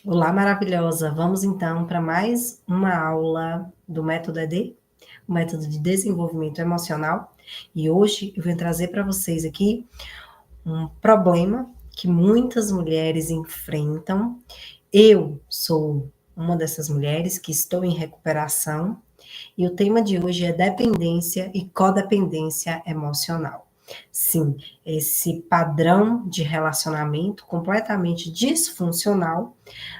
Olá, maravilhosa! Vamos então para mais uma aula do método ED, o método de desenvolvimento emocional. E hoje eu vou trazer para vocês aqui um problema que muitas mulheres enfrentam. Eu sou uma dessas mulheres que estou em recuperação e o tema de hoje é dependência e codependência emocional. Sim, esse padrão de relacionamento completamente disfuncional,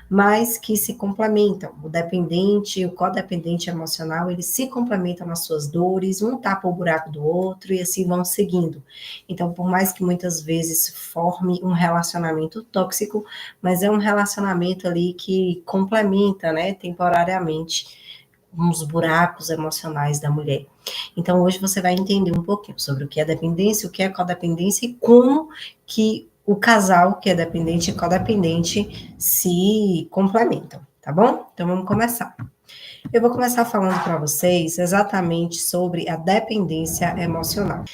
mas que se complementam. O dependente e o codependente emocional, eles se complementam nas suas dores, um tapa o buraco do outro e assim vão seguindo. Então, por mais que muitas vezes forme um relacionamento tóxico, mas é um relacionamento ali que complementa, né, temporariamente uns buracos emocionais da mulher. Então, hoje você vai entender um pouquinho sobre o que é dependência, o que é codependência e como que o casal que é dependente e codependente se complementam, tá bom? Então, vamos começar. Eu vou começar falando para vocês exatamente sobre a dependência emocional.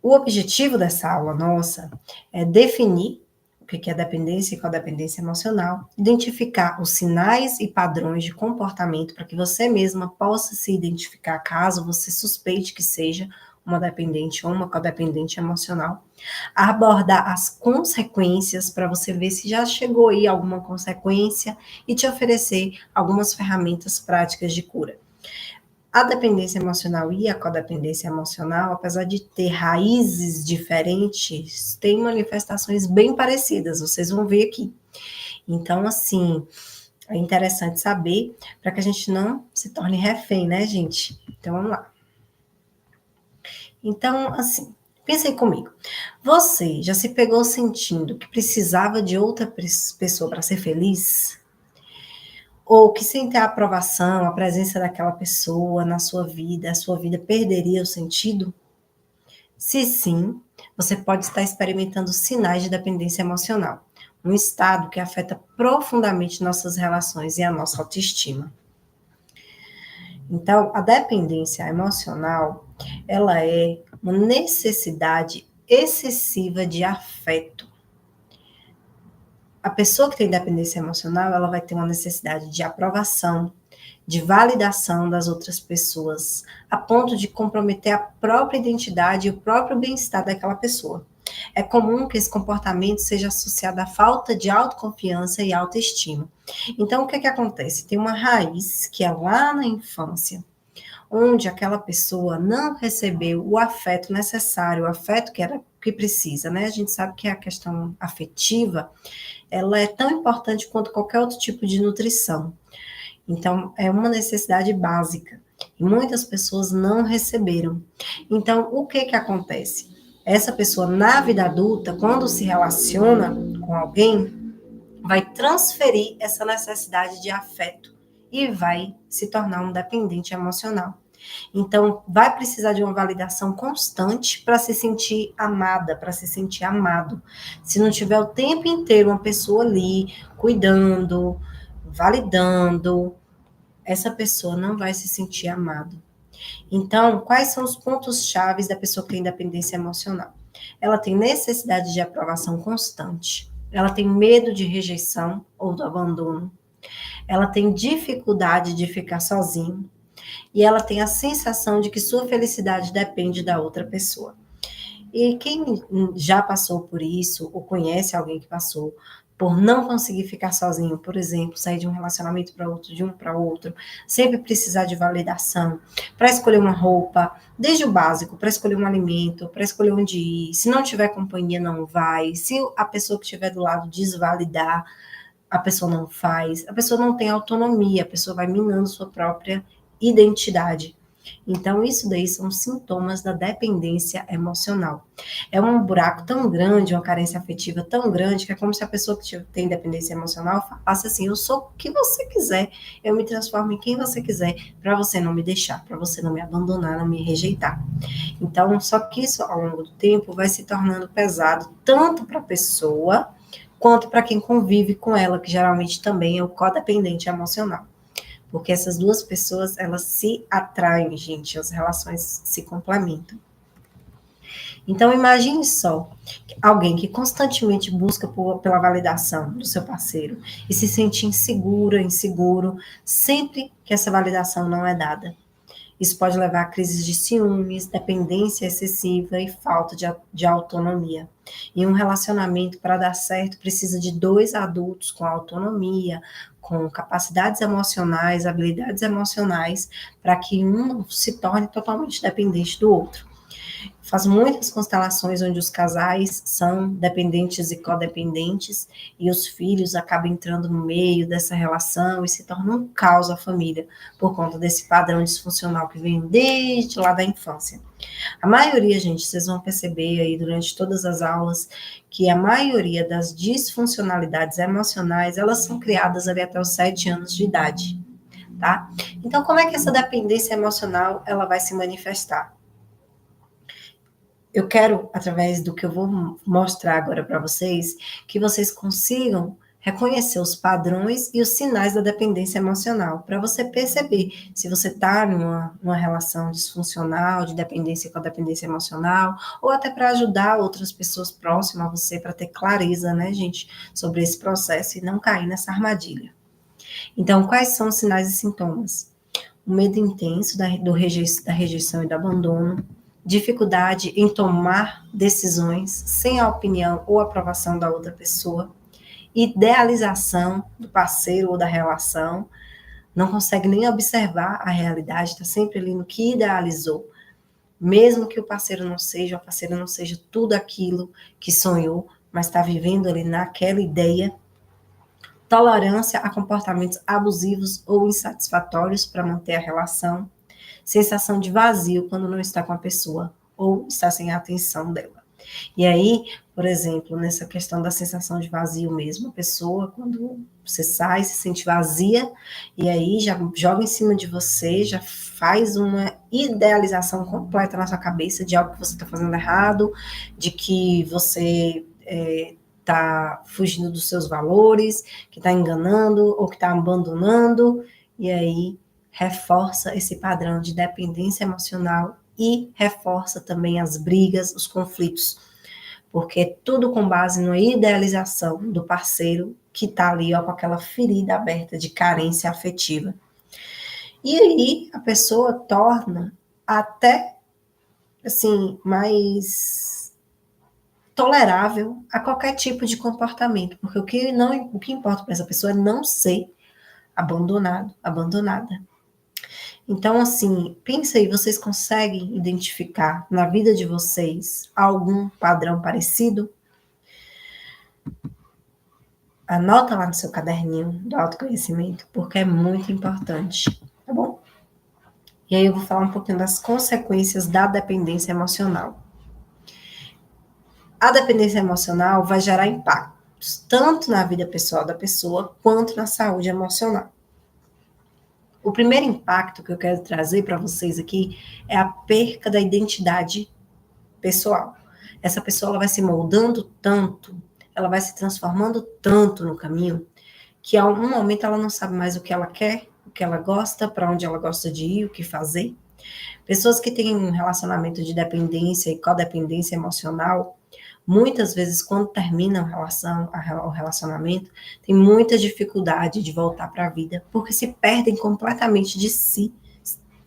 O objetivo dessa aula nossa é definir o que é dependência e codependência emocional, identificar os sinais e padrões de comportamento para que você mesma possa se identificar caso você suspeite que seja uma dependente ou uma codependente emocional, abordar as consequências para você ver se já chegou aí alguma consequência e te oferecer algumas ferramentas práticas de cura. A dependência emocional e a codependência emocional, apesar de ter raízes diferentes, têm manifestações bem parecidas, vocês vão ver aqui. Então, assim, é interessante saber para que a gente não se torne refém, né, gente? Então, vamos lá. Então, assim, pensem comigo. Você já se pegou sentindo que precisava de outra pessoa para ser feliz? Ou que sem ter a aprovação, a presença daquela pessoa na sua vida, a sua vida perderia o sentido? Se sim, você pode estar experimentando sinais de dependência emocional, um estado que afeta profundamente nossas relações e a nossa autoestima. Então, a dependência emocional, ela é uma necessidade excessiva de afeto. A pessoa que tem dependência emocional, ela vai ter uma necessidade de aprovação, de validação das outras pessoas, a ponto de comprometer a própria identidade e o próprio bem-estar daquela pessoa. É comum que esse comportamento seja associado à falta de autoconfiança e autoestima. Então, o que acontece? Tem uma raiz que é lá na infância, onde aquela pessoa não recebeu o afeto necessário, o afeto que precisa, né? A gente sabe que a questão afetiva, ela é tão importante quanto qualquer outro tipo de nutrição. Então, é uma necessidade básica. E muitas pessoas não receberam. Então, o que acontece? Essa pessoa, na vida adulta, quando se relaciona com alguém, vai transferir essa necessidade de afeto e vai se tornar um dependente emocional. Então, vai precisar de uma validação constante para se sentir amada, para se sentir amado. Se não tiver o tempo inteiro uma pessoa ali cuidando, validando, essa pessoa não vai se sentir amada. Então, quais são os pontos chaves da pessoa que tem dependência emocional? Ela tem necessidade de aprovação constante. Ela tem medo de rejeição ou do abandono. Ela tem dificuldade de ficar sozinha. E ela tem a sensação de que sua felicidade depende da outra pessoa. E quem já passou por isso, ou conhece alguém que passou, por não conseguir ficar sozinho, por exemplo, sair de um relacionamento para outro, de um para outro, sempre precisar de validação, para escolher uma roupa, desde o básico, para escolher um alimento, para escolher onde ir, se não tiver companhia, não vai, se a pessoa que estiver do lado desvalidar, a pessoa não faz, a pessoa não tem autonomia, a pessoa vai minando sua própria identidade. Então, isso daí são sintomas da dependência emocional. É um buraco tão grande, uma carência afetiva tão grande, que é como se a pessoa que tem dependência emocional falasse assim: eu sou o que você quiser, eu me transformo em quem você quiser, para você não me deixar, para você não me abandonar, não me rejeitar. Então, só que isso, ao longo do tempo, vai se tornando pesado, tanto para a pessoa, quanto para quem convive com ela, que geralmente também é o codependente emocional. Porque essas duas pessoas, elas se atraem, gente, as relações se complementam. Então, imagine só alguém que constantemente busca pela validação do seu parceiro e se sente insegura, inseguro, sempre que essa validação não é dada. Isso pode levar a crises de ciúmes, dependência excessiva e falta de autonomia. E um relacionamento, para dar certo, precisa de dois adultos com autonomia, com capacidades emocionais, habilidades emocionais, para que um não se torne totalmente dependente do outro. Faz muitas constelações onde os casais são dependentes e codependentes e os filhos acabam entrando no meio dessa relação e se torna um caos a família por conta desse padrão disfuncional que vem desde lá da infância. A maioria, gente, vocês vão perceber aí durante todas as aulas que a maioria das disfuncionalidades emocionais, elas são criadas ali até os 7 anos de idade, tá? Então, como é que essa dependência emocional, ela vai se manifestar? Eu quero, através do que eu vou mostrar agora para vocês, que vocês consigam reconhecer os padrões e os sinais da dependência emocional, para você perceber se você está numa relação disfuncional, de dependência com a dependência emocional, ou até para ajudar outras pessoas próximas a você, para ter clareza, né, gente, sobre esse processo e não cair nessa armadilha. Então, quais são os sinais e sintomas? O medo intenso da rejeição e do abandono, dificuldade em tomar decisões sem a opinião ou aprovação da outra pessoa, idealização do parceiro ou da relação, não consegue nem observar a realidade, está sempre ali no que idealizou, mesmo que o parceiro não seja, a parceira não seja tudo aquilo que sonhou, mas está vivendo ali naquela ideia. Tolerância a comportamentos abusivos ou insatisfatórios para manter a relação, sensação de vazio quando não está com a pessoa ou está sem a atenção dela. E aí, por exemplo, nessa questão da sensação de vazio mesmo, a pessoa, quando você sai, se sente vazia, e aí já joga em cima de você, já faz uma idealização completa na sua cabeça de algo que você está fazendo errado, de que você está fugindo dos seus valores, que está enganando ou que está abandonando, e aí reforça esse padrão de dependência emocional e reforça também as brigas, os conflitos, porque é tudo com base na idealização do parceiro que está ali, ó, com aquela ferida aberta de carência afetiva. E aí a pessoa torna até, assim, mais tolerável a qualquer tipo de comportamento, porque o que importa para essa pessoa é não ser abandonado, abandonada. Então, assim, pensa aí, vocês conseguem identificar na vida de vocês algum padrão parecido? Anota lá no seu caderninho do autoconhecimento, porque é muito importante, tá bom? E aí eu vou falar um pouquinho das consequências da dependência emocional. A dependência emocional vai gerar impactos, tanto na vida pessoal da pessoa, quanto na saúde emocional. O primeiro impacto que eu quero trazer para vocês aqui é a perca da identidade pessoal. Essa pessoa ela vai se moldando tanto, ela vai se transformando tanto no caminho, que a um momento ela não sabe mais o que ela quer, o que ela gosta, para onde ela gosta de ir, o que fazer. Pessoas que têm um relacionamento de dependência e codependência emocional, muitas vezes, quando terminam o relacionamento, tem muita dificuldade de voltar para a vida, porque se perdem completamente de si,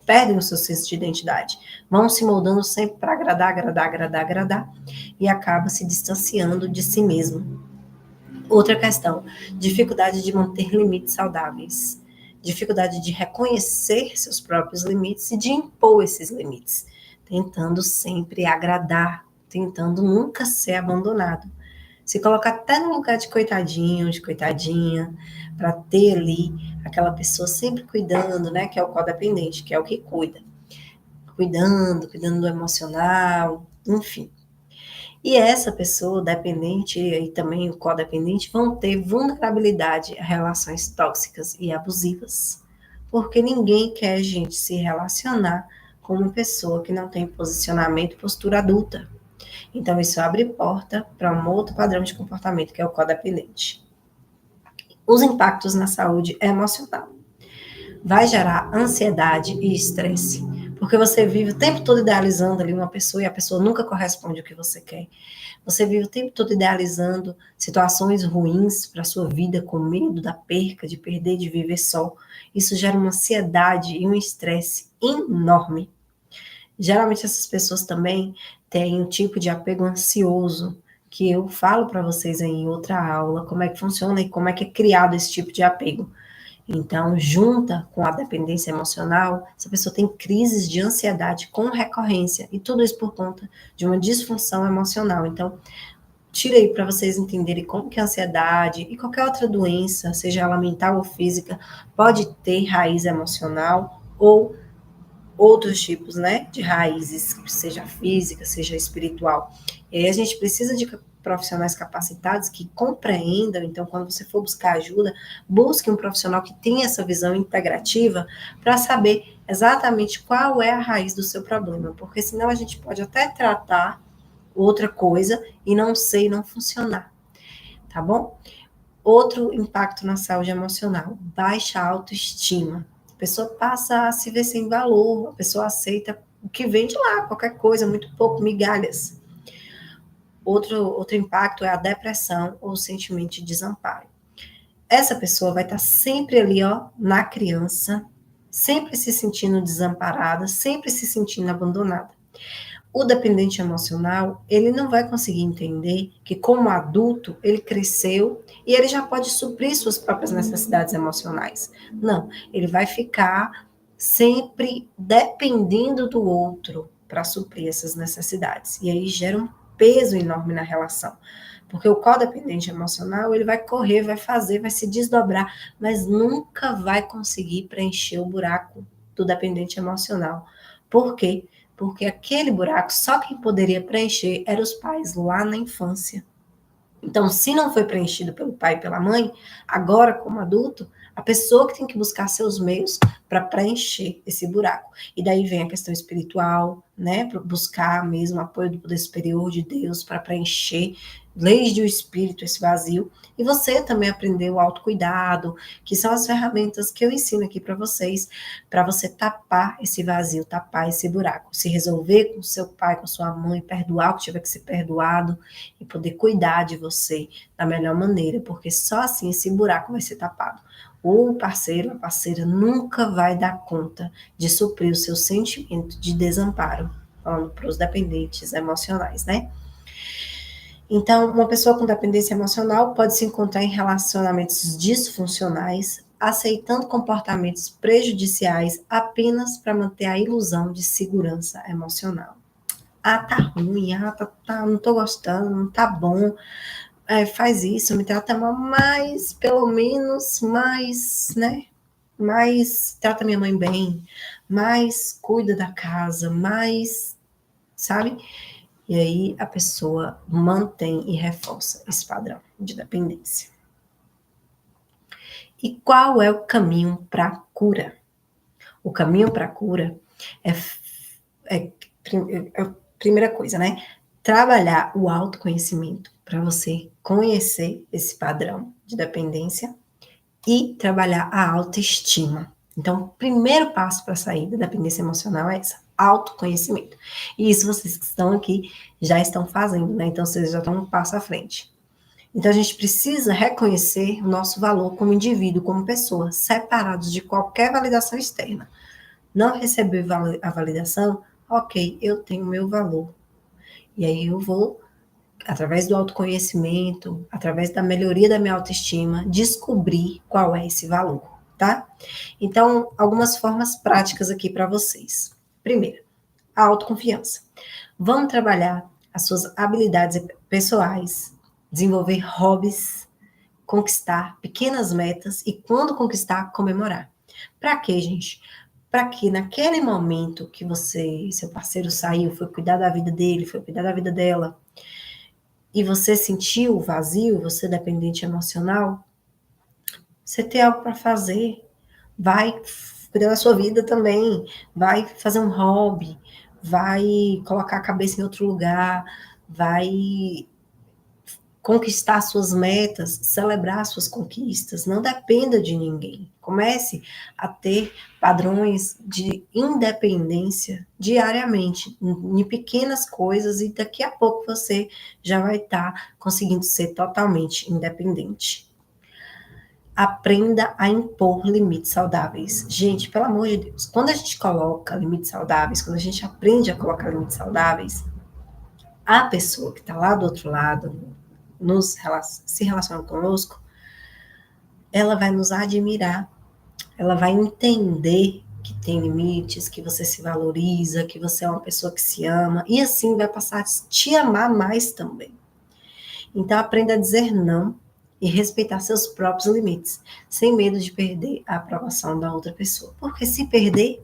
perdem o seu senso de identidade, vão se moldando sempre para agradar, agradar, agradar, agradar, e acaba se distanciando de si mesmo. Outra questão, dificuldade de manter limites saudáveis, dificuldade de reconhecer seus próprios limites e de impor esses limites, tentando sempre agradar, tentando nunca ser abandonado. Se colocar até no lugar de coitadinho, de coitadinha, para ter ali aquela pessoa sempre cuidando, né? Que é o codependente, que é o que cuida. Cuidando do emocional, enfim. E essa pessoa dependente e também o codependente vão ter vulnerabilidade a relações tóxicas e abusivas. Porque ninguém quer, gente, se relacionar com uma pessoa que não tem posicionamento e postura adulta. Então, isso abre porta para um outro padrão de comportamento, que é o codependente. Os impactos na saúde emocional. Vai gerar ansiedade e estresse, Porque você vive o tempo todo idealizando ali uma pessoa e a pessoa nunca corresponde ao que você quer. Você vive o tempo todo idealizando situações ruins para a sua vida, com medo da perca, de perder, de viver só. Isso gera uma ansiedade e um estresse enorme. Geralmente essas pessoas também têm um tipo de apego ansioso, que eu falo para vocês aí em outra aula como é que funciona e como é que é criado esse tipo de apego. Então, junta com a dependência emocional, essa pessoa tem crises de ansiedade com recorrência, e tudo isso por conta de uma disfunção emocional. Então, tira aí para vocês entenderem como que a ansiedade e qualquer outra doença, seja ela mental ou física, pode ter raiz emocional ou outros tipos, né, de raízes, seja física, seja espiritual. E aí a gente precisa de profissionais capacitados que compreendam. Então, quando você for buscar ajuda, busque um profissional que tenha essa visão integrativa para saber exatamente qual é a raiz do seu problema, porque senão a gente pode até tratar outra coisa e não ser e não funcionar, tá bom? Outro impacto na saúde emocional, baixa autoestima. A pessoa passa a se ver sem valor, a pessoa aceita o que vem de lá, qualquer coisa, muito pouco, migalhas. Outro impacto é a depressão ou o sentimento de desamparo. Essa pessoa vai estar sempre ali, ó, na criança, sempre se sentindo desamparada, sempre se sentindo abandonada. O dependente emocional, ele não vai conseguir entender que, como adulto, ele cresceu e ele já pode suprir suas próprias necessidades emocionais. Não, ele vai ficar sempre dependendo do outro para suprir essas necessidades. E aí gera um peso enorme na relação. Porque o codependente emocional, ele vai correr, vai fazer, vai se desdobrar, mas nunca vai conseguir preencher o buraco do dependente emocional. Por quê? Porque aquele buraco só quem poderia preencher eram os pais lá na infância. Então, se não foi preenchido pelo pai e pela mãe, agora, como adulto, a pessoa que tem que buscar seus meios para preencher esse buraco. E daí vem a questão espiritual, né? Para buscar mesmo apoio do poder superior de Deus para preencher desde o espírito esse vazio. E você também aprendeu o autocuidado, que são as ferramentas que eu ensino aqui para você tapar esse vazio, tapar esse buraco. Se resolver com seu pai, com sua mãe, perdoar o que tiver que ser perdoado e poder cuidar de você da melhor maneira, porque só assim esse buraco vai ser tapado. O parceiro, a parceira nunca vai dar conta de suprir o seu sentimento de desamparo, falando para os dependentes emocionais, né? Então, uma pessoa com dependência emocional pode se encontrar em relacionamentos disfuncionais, aceitando comportamentos prejudiciais apenas para manter a ilusão de segurança emocional. Ah, tá ruim, não tô gostando, não tá bom, faz isso, me trata mal, mas pelo menos mais, né? Mais trata minha mãe bem, mais cuida da casa, mais, sabe? E aí a pessoa mantém e reforça esse padrão de dependência. E qual é o caminho para a cura? O caminho para a cura é a primeira coisa, né? Trabalhar o autoconhecimento para você conhecer esse padrão de dependência e trabalhar a autoestima. Então, o primeiro passo para sair da dependência emocional é esse, autoconhecimento. E isso vocês que estão aqui já estão fazendo, né? Então, vocês já estão um passo à frente. Então, a gente precisa reconhecer o nosso valor como indivíduo, como pessoa, separados de qualquer validação externa. Não receber a validação, ok, eu tenho meu valor. E aí eu vou, através do autoconhecimento, através da melhoria da minha autoestima, descobrir qual é esse valor, tá? Então, algumas formas práticas aqui para vocês. Primeiro, a autoconfiança. Vamos trabalhar as suas habilidades pessoais, desenvolver hobbies, conquistar pequenas metas e, quando conquistar, comemorar. Para quê, gente? Para que naquele momento que seu parceiro saiu, foi cuidar da vida dele, foi cuidar da vida dela, e você sentiu o vazio, você é dependente emocional, você tem algo para fazer, vai cuidar da sua vida também, vai fazer um hobby, vai colocar a cabeça em outro lugar, vai conquistar suas metas, celebrar suas conquistas, não dependa de ninguém. Comece a ter padrões de independência diariamente, em pequenas coisas, e daqui a pouco você já vai estar conseguindo ser totalmente independente. Aprenda a impor limites saudáveis. Gente, pelo amor de Deus, quando a gente coloca limites saudáveis, quando a gente aprende a colocar limites saudáveis, a pessoa que está lá do outro lado, se relacionando conosco, ela vai nos admirar, ela vai entender que tem limites, que você se valoriza, que você é uma pessoa que se ama, e assim vai passar a te amar mais também. Então, aprenda a dizer não e respeitar seus próprios limites, sem medo de perder a aprovação da outra pessoa. Porque se perder,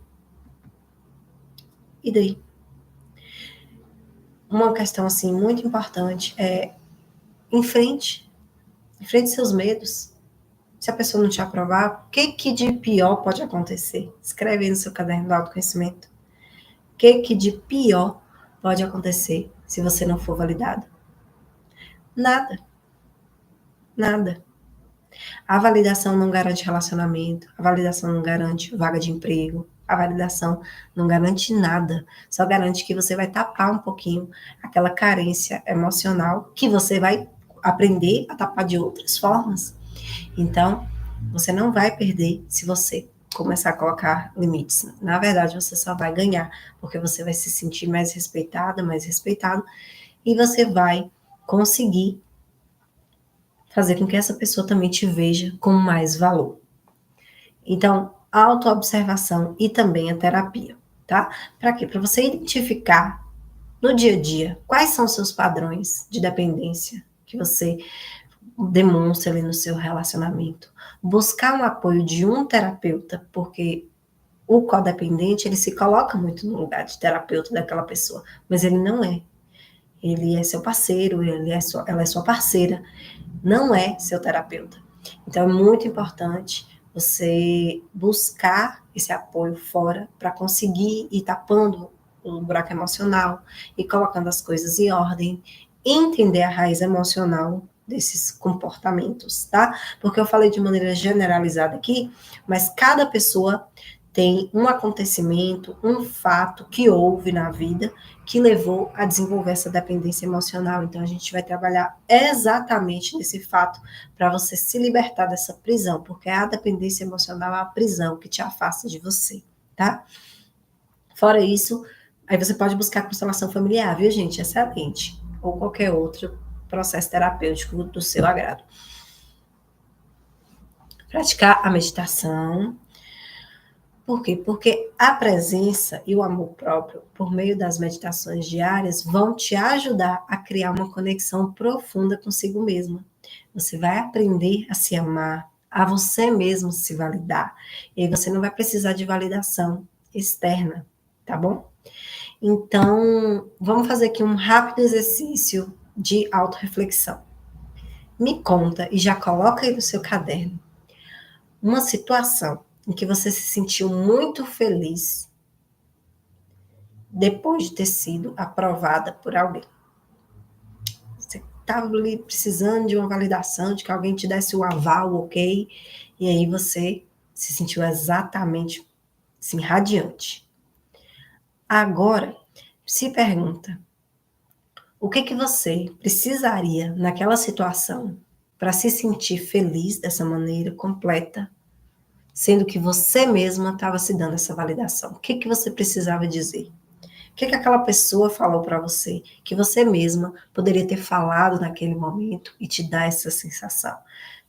e daí? Uma questão, assim, muito importante é enfrente seus medos. Se a pessoa não te aprovar, o que de pior pode acontecer? Escreve aí no seu caderno do autoconhecimento. O que de pior pode acontecer se você não for validado? Nada, nada. A validação não garante relacionamento, a validação não garante vaga de emprego, a validação não garante nada, só garante que você vai tapar um pouquinho aquela carência emocional que você vai aprender a tapar de outras formas. Então, você não vai perder se você começar a colocar limites. Na verdade, você só vai ganhar, porque você vai se sentir mais respeitada, mais respeitado, e você vai conseguir fazer com que essa pessoa também te veja com mais valor. Então, a autoobservação e também a terapia, tá? Para quê? Para você identificar no dia a dia quais são os seus padrões de dependência que você demonstra ali no seu relacionamento. Buscar um apoio de um terapeuta, porque o codependente, ele se coloca muito no lugar de terapeuta daquela pessoa, mas ele não é. Ele é seu parceiro, ela é sua parceira, não é seu terapeuta. Então é muito importante você buscar esse apoio fora para conseguir ir tapando o buraco emocional e colocando as coisas em ordem, entender a raiz emocional desses comportamentos, tá? Porque eu falei de maneira generalizada aqui, mas cada pessoa tem um acontecimento, um fato que houve na vida que levou a desenvolver essa dependência emocional. Então, a gente vai trabalhar exatamente nesse fato para você se libertar dessa prisão, porque a dependência emocional é a prisão que te afasta de você, tá? Fora isso, aí você pode buscar constelação familiar, viu, gente? Excelente. Ou qualquer outro processo terapêutico do seu agrado. Praticar a meditação. Por quê? Porque a presença e o amor próprio, por meio das meditações diárias, vão te ajudar a criar uma conexão profunda consigo mesma. Você vai aprender a se amar, a você mesmo se validar. E aí você não vai precisar de validação externa, tá bom? Então, vamos fazer aqui um rápido exercício de autorreflexão. Me conta e já coloca aí no seu caderno uma situação em que você se sentiu muito feliz depois de ter sido aprovada por alguém. Você estava ali precisando de uma validação, de que alguém te desse o aval, ok? E aí você se sentiu exatamente assim, radiante. Agora, se pergunta, o que você precisaria naquela situação para se sentir feliz dessa maneira completa, sendo que você mesma estava se dando essa validação? O que você precisava dizer? O que aquela pessoa falou para você que você mesma poderia ter falado naquele momento e te dar essa sensação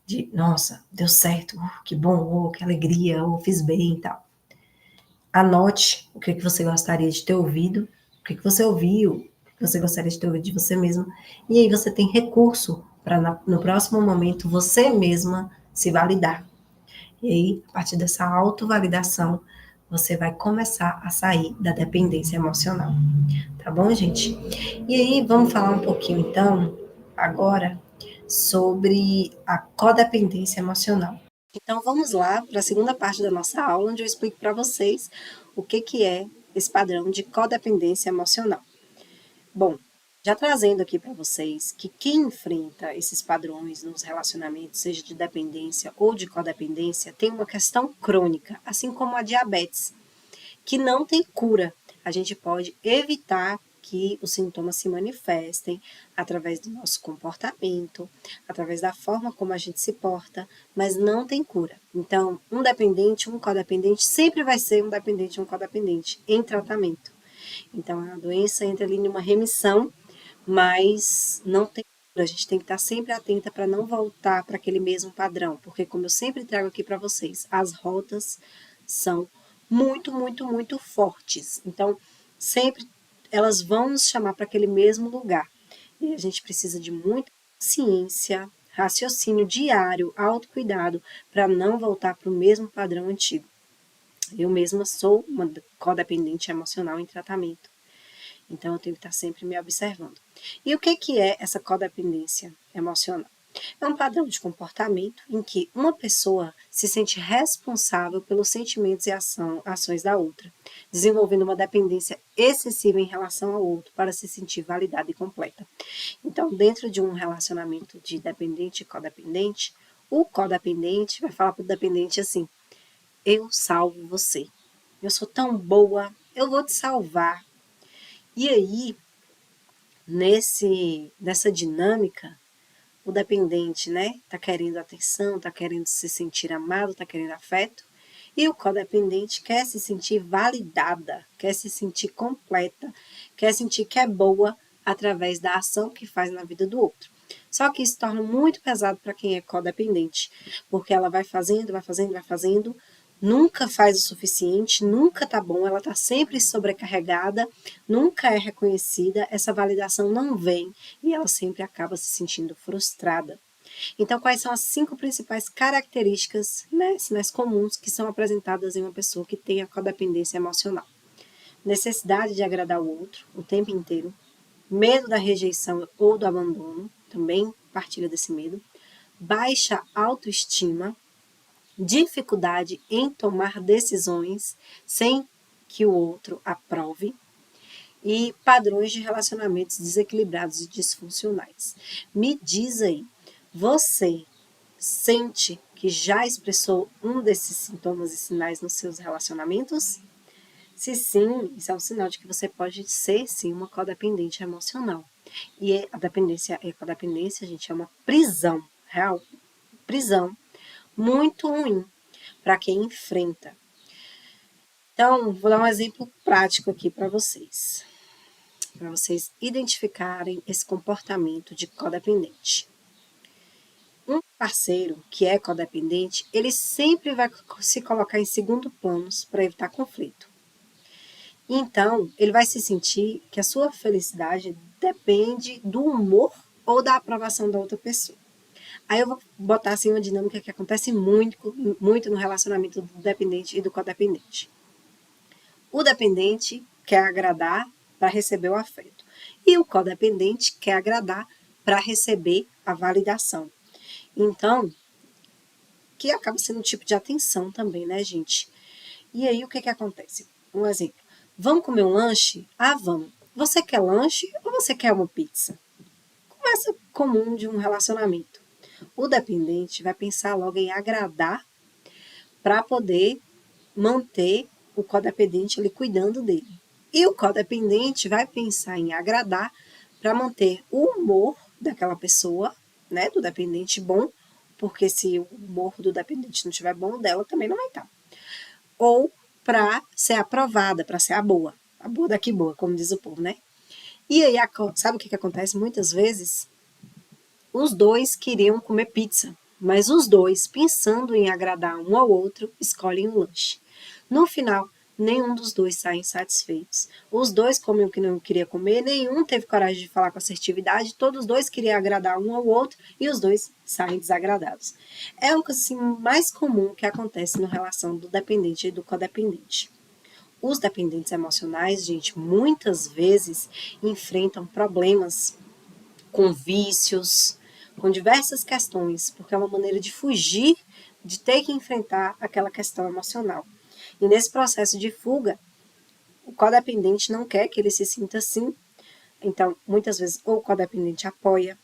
de, nossa, deu certo, que bom, que alegria, fiz bem e tal. Anote o que você gostaria de ter ouvido, o que você ouviu, o que você gostaria de ter ouvido de você mesma, e aí você tem recurso para no próximo momento você mesma se validar. E aí, a partir dessa autovalidação, você vai começar a sair da dependência emocional. Tá bom, gente? E aí, vamos falar um pouquinho, então, agora, sobre a codependência emocional. Então, vamos lá para a segunda parte da nossa aula, onde eu explico para vocês o que é esse padrão de codependência emocional. Bom, Já trazendo aqui para vocês que quem enfrenta esses padrões nos relacionamentos, seja de dependência ou de codependência, tem uma questão crônica, assim como a diabetes, que não tem cura. A gente pode evitar que os sintomas se manifestem através do nosso comportamento, através da forma como a gente se porta, mas não tem cura. Então, um dependente, um codependente, sempre vai ser um dependente, um codependente em tratamento. Então, a doença entra ali numa remissão, mas não tem cura. A gente tem que estar sempre atenta para não voltar para aquele mesmo padrão, porque como eu sempre trago aqui para vocês, as rotas são muito, muito, muito fortes. Então, sempre elas vão nos chamar para aquele mesmo lugar. E a gente precisa de muita ciência, raciocínio diário, autocuidado, para não voltar para o mesmo padrão antigo. Eu mesma sou uma codependente emocional em tratamento. Então, eu tenho que estar sempre me observando. E o que é essa codependência emocional? É um padrão de comportamento em que uma pessoa se sente responsável pelos sentimentos e ações da outra, desenvolvendo uma dependência excessiva em relação ao outro para se sentir validada e completa. Então, dentro de um relacionamento de dependente e codependente, o codependente vai falar para o dependente assim: eu salvo você. Eu sou tão boa, eu vou te salvar. E aí, nessa dinâmica, o dependente, né, tá querendo atenção, tá querendo se sentir amado, tá querendo afeto, e o codependente quer se sentir validada, quer se sentir completa, quer sentir que é boa através da ação que faz na vida do outro. Só que isso torna muito pesado para quem é codependente, porque ela vai fazendo, vai fazendo, vai fazendo, nunca faz o suficiente, nunca tá bom, ela tá sempre sobrecarregada, nunca é reconhecida, essa validação não vem e ela sempre acaba se sentindo frustrada. Então, quais são as 5 principais características, né, sinais comuns que são apresentadas em uma pessoa que tem a codependência emocional? Necessidade de agradar o outro o tempo inteiro, medo da rejeição ou do abandono, também partilha desse medo, baixa autoestima, dificuldade em tomar decisões sem que o outro aprove e padrões de relacionamentos desequilibrados e disfuncionais. Me diz aí, você sente que já expressou um desses sintomas e sinais nos seus relacionamentos? Se sim, isso é um sinal de que você pode ser, sim, uma codependente emocional. E a codependência, gente, é uma prisão, real, prisão muito ruim para quem enfrenta. Então, vou dar um exemplo prático aqui para vocês identificarem esse comportamento de codependente. Um parceiro que é codependente, ele sempre vai se colocar em segundo plano para evitar conflito. Então, ele vai se sentir que a sua felicidade depende do humor ou da aprovação da outra pessoa. Aí eu vou botar assim uma dinâmica que acontece muito, muito no relacionamento do dependente e do codependente. O dependente quer agradar para receber o afeto. E o codependente quer agradar para receber a validação. Então, que acaba sendo um tipo de atenção também, né, gente? E aí, o que acontece? Um exemplo. Vamos comer um lanche? Ah, vamos. Você quer lanche ou você quer uma pizza? Conversa comum de um relacionamento. O dependente vai pensar logo em agradar para poder manter o codependente ali cuidando dele. E o codependente vai pensar em agradar para manter o humor daquela pessoa, né, do dependente bom, porque se o humor do dependente não estiver bom, o dela também não vai estar. Ou para ser aprovada, para ser a boa daqui boa, como diz o povo, né? E aí, sabe o que acontece muitas vezes? Os dois queriam comer pizza, mas os dois, pensando em agradar um ao outro, escolhem o lanche. No final, nenhum dos dois saem satisfeitos. Os dois comem o que não queria comer, nenhum teve coragem de falar com assertividade, todos os dois queriam agradar um ao outro e os dois saem desagradados. É o assim, mais comum que acontece na relação do dependente e do codependente. Os dependentes emocionais, gente, muitas vezes enfrentam problemas com vícios, com diversas questões, porque é uma maneira de fugir de ter que enfrentar aquela questão emocional. E nesse processo de fuga, o codependente não quer que ele se sinta assim, Então, muitas vezes, ou o codependente apoia,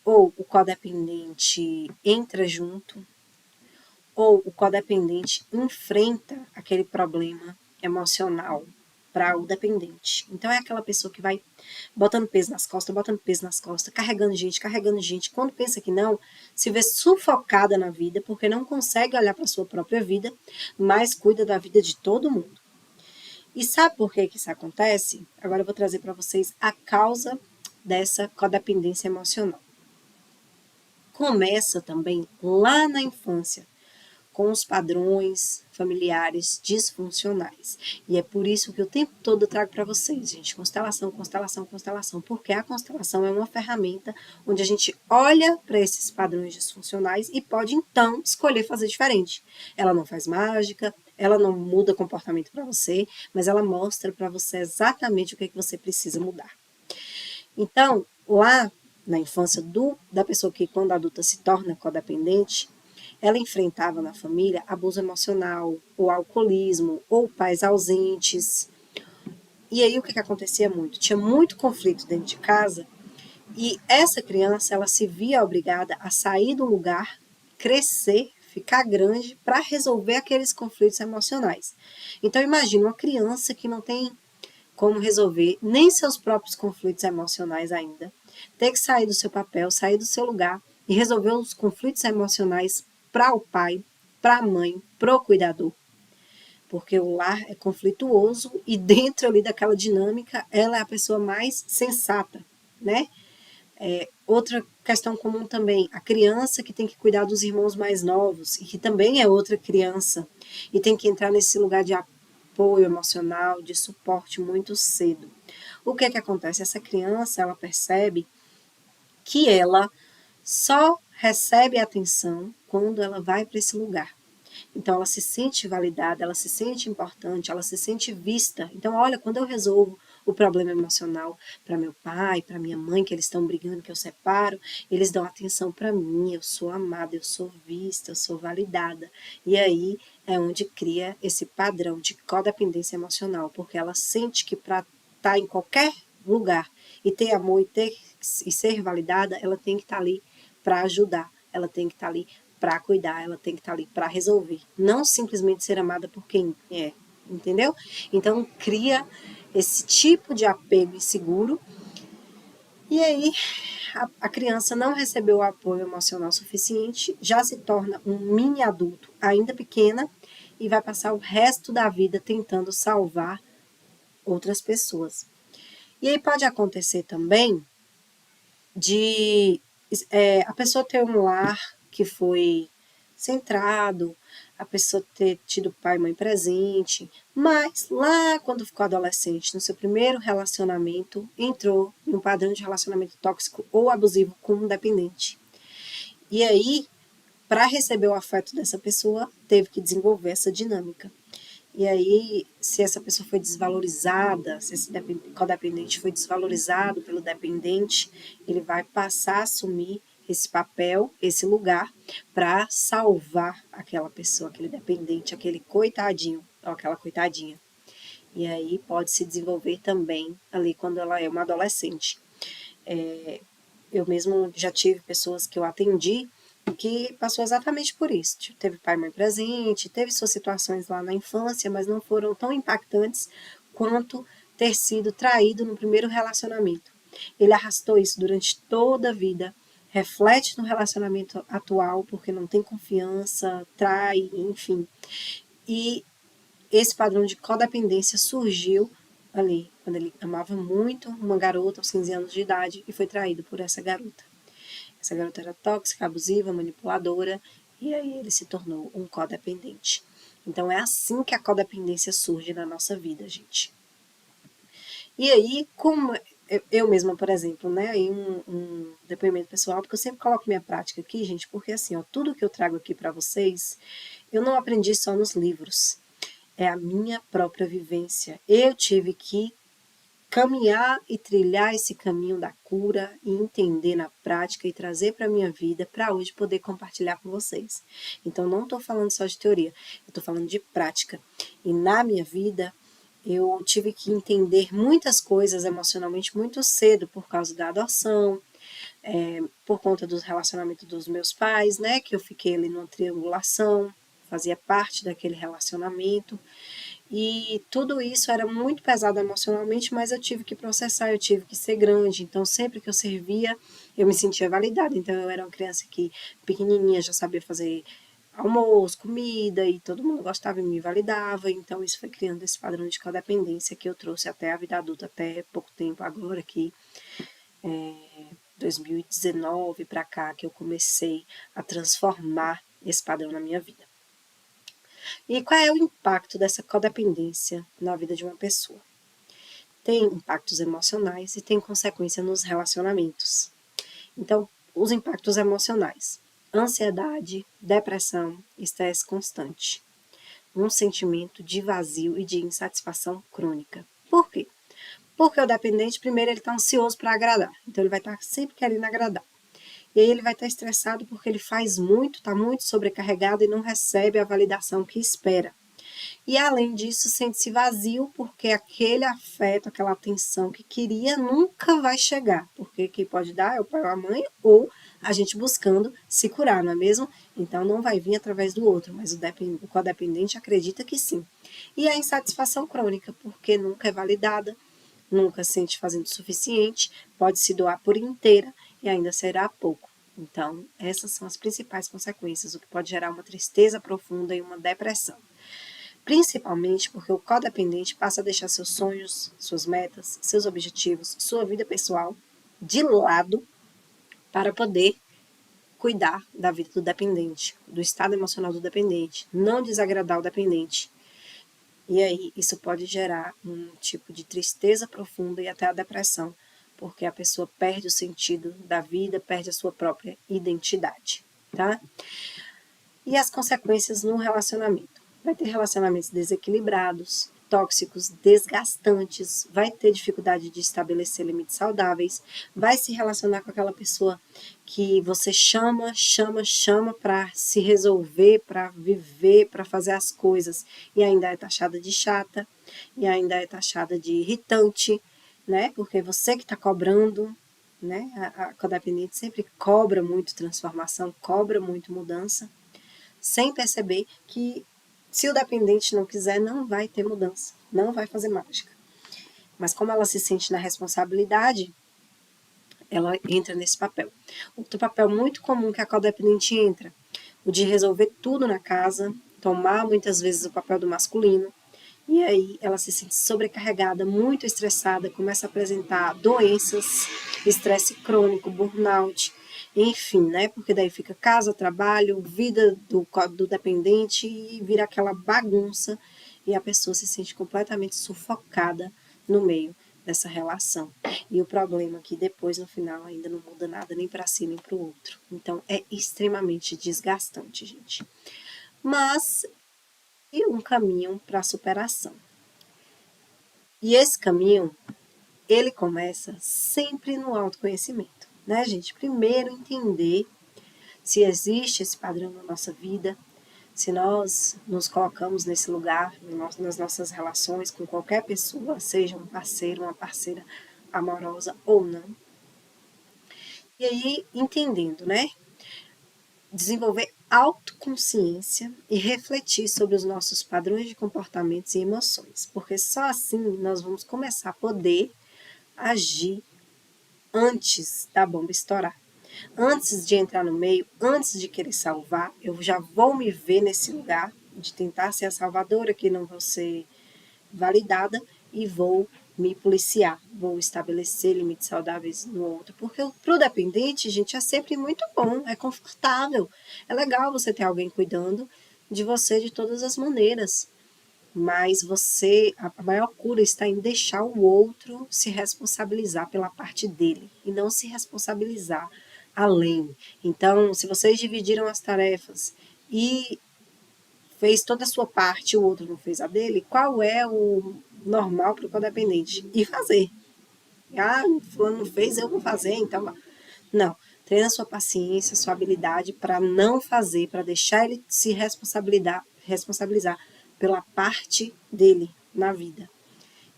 ou o codependente entra junto, ou o codependente enfrenta aquele problema emocional para o dependente. Então é aquela pessoa que vai botando peso nas costas, carregando gente, carregando gente. Quando pensa que não, se vê sufocada na vida porque não consegue olhar para a sua própria vida, mas cuida da vida de todo mundo. E sabe por que isso acontece? Agora eu vou trazer para vocês a causa dessa codependência emocional. Começa também lá na infância, com os padrões familiares disfuncionais. E é por isso que o tempo todo eu trago para vocês, gente, constelação, constelação, constelação, porque a constelação é uma ferramenta onde a gente olha para esses padrões disfuncionais e pode então escolher fazer diferente. Ela não faz mágica, ela não muda comportamento para você, mas ela mostra para você exatamente o que você precisa mudar. Então, lá na infância da pessoa que quando adulta se torna codependente, ela enfrentava na família abuso emocional, ou alcoolismo, ou pais ausentes. E aí o que acontecia muito? Tinha muito conflito dentro de casa e essa criança ela se via obrigada a sair do lugar, crescer, ficar grande para resolver aqueles conflitos emocionais. Então imagine uma criança que não tem como resolver nem seus próprios conflitos emocionais ainda, ter que sair do seu papel, sair do seu lugar e resolver os conflitos emocionais para o pai, para a mãe, para o cuidador. Porque o lar é conflituoso e dentro ali daquela dinâmica, ela é a pessoa mais sensata, né? Outra questão comum também, a criança que tem que cuidar dos irmãos mais novos e que também é outra criança e tem que entrar nesse lugar de apoio emocional, de suporte muito cedo. O que acontece? Essa criança, ela percebe que ela só recebe atenção quando ela vai para esse lugar. Então, ela se sente validada, ela se sente importante, ela se sente vista. Então, olha, quando eu resolvo o problema emocional para meu pai, para minha mãe, que eles estão brigando, que eu separo, eles dão atenção para mim, eu sou amada, eu sou vista, eu sou validada. E aí é onde cria esse padrão de codependência emocional, porque ela sente que para estar em qualquer lugar e ter amor e ser validada, ela tem que estar ali para ajudar, ela tem que estar ali para cuidar, ela tem que estar ali para resolver, não simplesmente ser amada por quem é, entendeu? Então cria esse tipo de apego inseguro e aí a criança não recebeu o apoio emocional suficiente, já se torna um mini adulto ainda pequena e vai passar o resto da vida tentando salvar outras pessoas. E aí pode acontecer também de a pessoa ter um lar que foi centrado, a pessoa ter tido pai e mãe presente, mas lá quando ficou adolescente, no seu primeiro relacionamento, entrou em um padrão de relacionamento tóxico ou abusivo com um dependente. E aí, para receber o afeto dessa pessoa, teve que desenvolver essa dinâmica. E aí, se essa pessoa foi desvalorizada, se esse codependente foi desvalorizado pelo dependente, ele vai passar a assumir esse papel, esse lugar, para salvar aquela pessoa, aquele dependente, aquele coitadinho, ou aquela coitadinha. E aí pode se desenvolver também ali quando ela é uma adolescente. Eu mesmo já tive pessoas que eu atendi que passou exatamente por isso. Teve pai e mãe presente, teve suas situações lá na infância, mas não foram tão impactantes quanto ter sido traído no primeiro relacionamento. Ele arrastou isso durante toda a vida, reflete no relacionamento atual, porque não tem confiança, trai, enfim. E esse padrão de codependência surgiu ali, quando ele amava muito uma garota aos 15 anos de idade e foi traído por essa garota. Essa garota era tóxica, abusiva, manipuladora, e aí ele se tornou um codependente. Então é assim que a codependência surge na nossa vida, gente. E aí, como eu mesma, por exemplo, né, aí um depoimento pessoal, porque eu sempre coloco minha prática aqui, gente, porque assim, ó, tudo que eu trago aqui para vocês, eu não aprendi só nos livros, é a minha própria vivência. Eu tive que caminhar e trilhar esse caminho da cura e entender na prática e trazer para a minha vida para hoje poder compartilhar com vocês. Então, não estou falando só de teoria, eu estou falando de prática. E na minha vida, Eu tive que entender muitas coisas emocionalmente muito cedo por causa da adoção, por conta dos relacionamentos dos meus pais, né? Que eu fiquei ali numa triangulação, fazia parte daquele relacionamento. E tudo isso era muito pesado emocionalmente, mas eu tive que processar, eu tive que ser grande. Então, sempre que eu servia, eu me sentia validada. Então, eu era uma criança que, pequenininha, já sabia fazer almoço, comida, e todo mundo gostava e me validava. Então, isso foi criando esse padrão de codependência que eu trouxe até a vida adulta, até pouco tempo agora, que 2019 para cá, que eu comecei a transformar esse padrão na minha vida. E qual é o impacto dessa codependência na vida de uma pessoa? Tem impactos emocionais e tem consequência nos relacionamentos. Então, os impactos emocionais: ansiedade, depressão, estresse constante, um sentimento de vazio e de insatisfação crônica. Por quê? Porque o dependente, primeiro, ele está ansioso para agradar. Então, ele vai estar sempre querendo agradar. E aí ele vai estar estressado porque ele faz muito, está muito sobrecarregado e não recebe a validação que espera. E além disso, sente-se vazio porque aquele afeto, aquela atenção que queria nunca vai chegar. Porque quem pode dar é o pai ou a mãe ou a gente buscando se curar, não é mesmo? Então não vai vir através do outro, mas o codependente acredita que sim. E a insatisfação crônica, porque nunca é validada, nunca sente fazendo o suficiente, pode se doar por inteira e ainda será pouco. Então, essas são as principais consequências, o que pode gerar uma tristeza profunda e uma depressão. Principalmente porque o codependente passa a deixar seus sonhos, suas metas, seus objetivos, sua vida pessoal de lado para poder cuidar da vida do dependente, do estado emocional do dependente, não desagradar o dependente. E aí isso pode gerar um tipo de tristeza profunda e até a depressão, porque a pessoa perde o sentido da vida, perde a sua própria identidade, tá? E as consequências no relacionamento. Vai ter relacionamentos desequilibrados, tóxicos, desgastantes, vai ter dificuldade de estabelecer limites saudáveis, vai se relacionar com aquela pessoa que você chama para se resolver, para viver, para fazer as coisas, e ainda é taxada de chata, e ainda é taxada de irritante, né? Porque você que está cobrando, né? A codependente sempre cobra muito transformação, cobra muito mudança, sem perceber que se o dependente não quiser, não vai ter mudança, não vai fazer mágica. Mas como ela se sente na responsabilidade, ela entra nesse papel. Outro papel muito comum que a codependente entra, o de resolver tudo na casa, tomar muitas vezes o papel do masculino, e aí ela se sente sobrecarregada, muito estressada, começa a apresentar doenças, estresse crônico, burnout, enfim, né? Porque daí fica casa, trabalho, vida do dependente e vira aquela bagunça e a pessoa se sente completamente sufocada no meio dessa relação. E o problema é que depois, no final, ainda não muda nada nem para si nem para o outro. Então, é extremamente desgastante, gente. Mas e um caminho para a superação. E esse caminho, ele começa sempre no autoconhecimento, né, gente? Primeiro entender se existe esse padrão na nossa vida, se nós nos colocamos nesse lugar, nas nossas relações com qualquer pessoa, seja um parceiro, uma parceira amorosa ou não. E aí, entendendo, né? Desenvolver autoconsciência e refletir sobre os nossos padrões de comportamentos e emoções, porque só assim nós vamos começar a poder agir antes da bomba estourar. Antes de entrar no meio, antes de querer salvar, eu já vou me ver nesse lugar de tentar ser a salvadora, que não vou ser validada, e vou me policiar, vou estabelecer limites saudáveis no outro. Porque pro dependente, gente, é sempre muito bom, é confortável. É legal você ter alguém cuidando de você de todas as maneiras. Mas a maior cura está em deixar o outro se responsabilizar pela parte dele e não se responsabilizar além. Então, se vocês dividiram as tarefas e fez toda a sua parte e o outro não fez a dele, qual é o normal para o codependente? Ir fazer. Ah, fulano não fez, eu vou fazer, então. Não. Treina sua paciência, sua habilidade para não fazer, para deixar ele se responsabilizar pela parte dele na vida.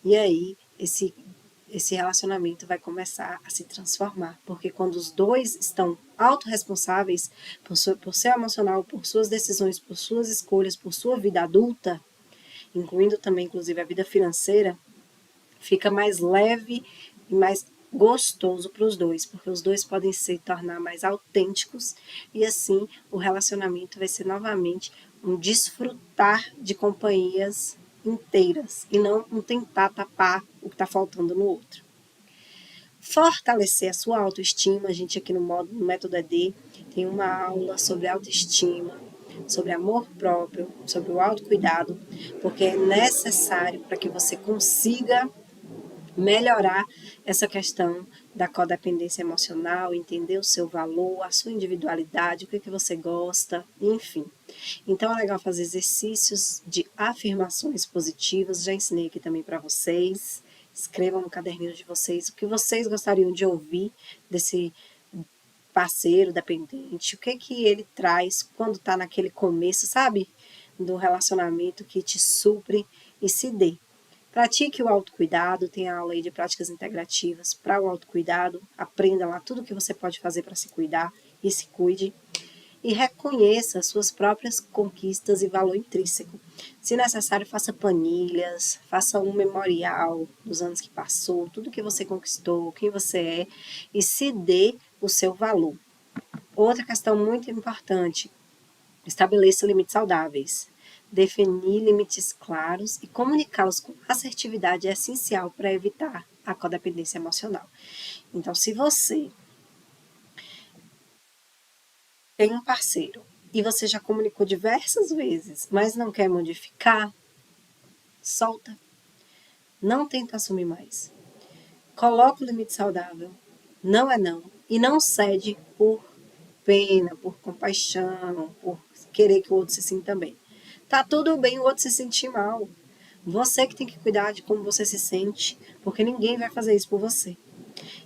E aí, esse relacionamento vai começar a se transformar, porque quando os dois estão autorresponsáveis por seu emocional, por suas decisões, por suas escolhas, por sua vida adulta, incluindo também, inclusive, a vida financeira, fica mais leve e mais gostoso para os dois, porque os dois podem se tornar mais autênticos e assim o relacionamento vai ser novamente um desfrutar de companhias inteiras e não um tentar tapar o que está faltando no outro. Fortalecer a sua autoestima, a gente aqui no Método ED tem uma aula sobre autoestima, sobre amor próprio, sobre o autocuidado, porque é necessário para que você consiga melhorar essa questão da codependência emocional, entender o seu valor, a sua individualidade, o que você gosta, enfim. Então é legal fazer exercícios de afirmações positivas, já ensinei aqui também para vocês. Escrevam no caderninho de vocês o que vocês gostariam de ouvir desse parceiro dependente, o que ele traz quando está naquele começo, sabe? Do relacionamento que te supre e se dê. Pratique o autocuidado, tem a aula aí de práticas integrativas para o autocuidado, aprenda lá tudo o que você pode fazer para se cuidar e se cuide. E reconheça suas próprias conquistas e valor intrínseco. Se necessário, faça planilhas, faça um memorial dos anos que passou, tudo que você conquistou, quem você é, e se dê o seu valor. Outra questão muito importante, estabeleça limites saudáveis. Definir limites claros e comunicá-los com assertividade é essencial para evitar a codependência emocional. Então, se você tem um parceiro e você já comunicou diversas vezes, mas não quer modificar, solta. Não tenta assumir mais. Coloca o limite saudável. Não é não. E não cede por pena, por compaixão, por querer que o outro se sinta bem. Tá tudo bem o outro se sentir mal. Você que tem que cuidar de como você se sente, porque ninguém vai fazer isso por você.